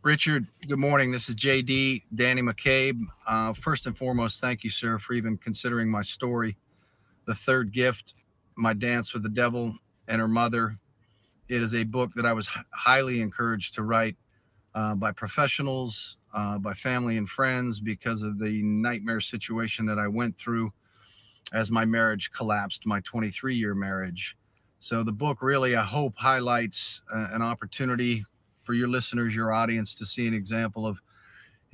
Richard, good morning. This is JD, Danny McCabe. First and foremost, thank you, sir, for even considering my story. The Third Gift, My Dance with the Devil and Her Mother. It is a book that I was highly encouraged to write by professionals, by family and friends, because of the nightmare situation that I went through as my marriage collapsed, my 23-year marriage. So the book really, I hope, highlights an opportunity for your listeners, your audience, to see an example of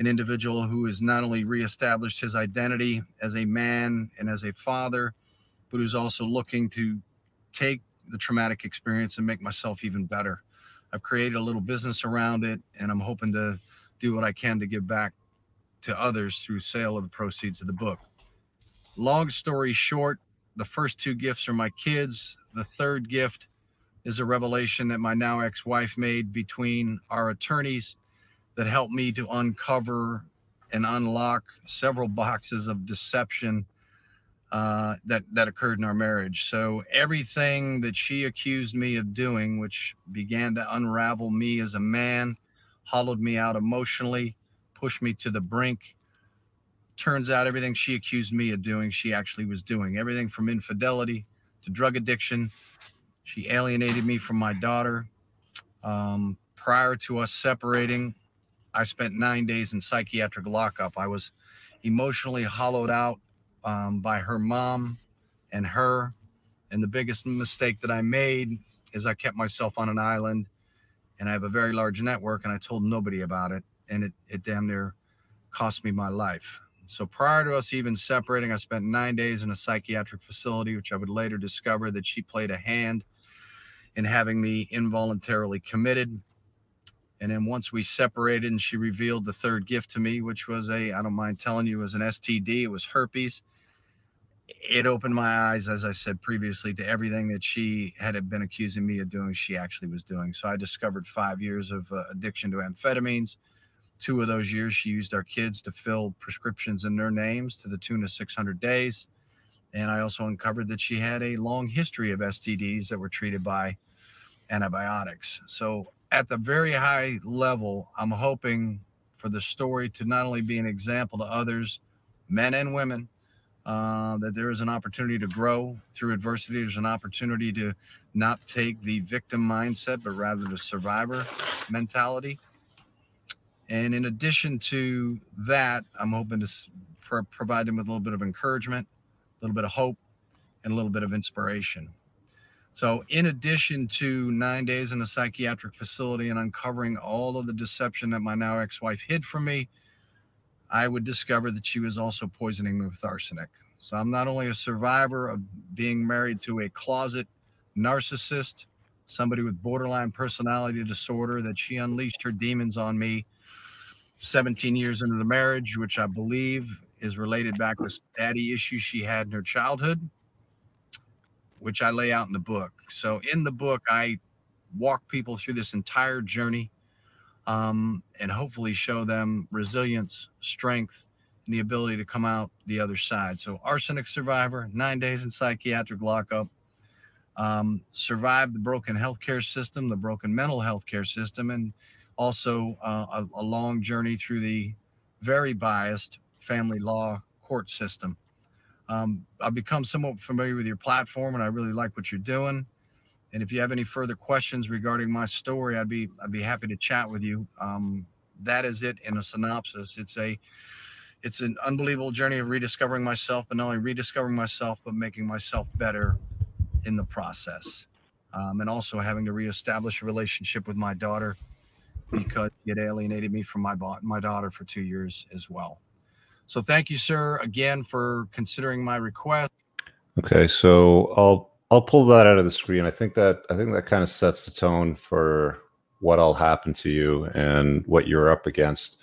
an individual who has not only reestablished his identity as a man and as a father, but who's also looking to take the traumatic experience and make myself even better. I've created a little business around it, and I'm hoping to do what I can to give back to others through sale of the proceeds of the book. Long story short, the first two gifts are my kids. The third gift is a revelation that my now ex-wife made between our attorneys that helped me to uncover and unlock several boxes of deception that occurred in our marriage. So everything that she accused me of doing, which began to unravel me as a man, hollowed me out emotionally, pushed me to the brink. Turns out everything she accused me of doing, she actually was doing. Everything from infidelity to drug addiction. She alienated me from my daughter. Prior to us separating, I spent 9 days in psychiatric lockup. I was emotionally hollowed out by her mom and her. And the biggest mistake that I made is I kept myself on an island, and I have a very large network, and I told nobody about it. And it damn near cost me my life. So prior to us even separating, I spent 9 days in a psychiatric facility, which I would later discover that she played a hand in having me involuntarily committed. And then once we separated and she revealed the third gift to me, which was I don't mind telling you, was an STD. It was herpes. It opened my eyes, as I said previously, to everything that she had been accusing me of doing, she actually was doing. So I discovered 5 years of addiction to amphetamines. 2 of those years, she used our kids to fill prescriptions in their names to the tune of 600 days. And I also uncovered that she had a long history of STDs that were treated by antibiotics. So at the very high level, I'm hoping for the story to not only be an example to others, men and women, that there is an opportunity to grow through adversity. There's an opportunity to not take the victim mindset, but rather the survivor mentality. And in addition to that, I'm hoping to provide them with a little bit of encouragement, a little bit of hope, and a little bit of inspiration. So in addition to 9 days in a psychiatric facility and uncovering all of the deception that my now ex-wife hid from me, I would discover that she was also poisoning me with arsenic. So I'm not only a survivor of being married to a closet narcissist, somebody with borderline personality disorder, that she unleashed her demons on me 17 years into the marriage, which I believe is related back to some daddy issues she had in her childhood, which I lay out in the book. So in the book, I walk people through this entire journey and hopefully show them resilience, strength, and the ability to come out the other side. So arsenic survivor, 9 days in psychiatric lockup, survived the broken healthcare system, the broken mental health care system, and also a long journey through the very biased family law court system. I've become somewhat familiar with your platform, and I really like what you're doing. And if you have any further questions regarding my story, I'd be happy to chat with you. That is it in a synopsis. It's an unbelievable journey of rediscovering myself, but not only rediscovering myself, but making myself better in the process. And also having to reestablish a relationship with my daughter, because it alienated me from my daughter for 2 years as well. So thank you, sir, again for considering my request. Okay, so I'll pull that out of the screen. I think that kind of sets the tone for what all happened to you and what you're up against.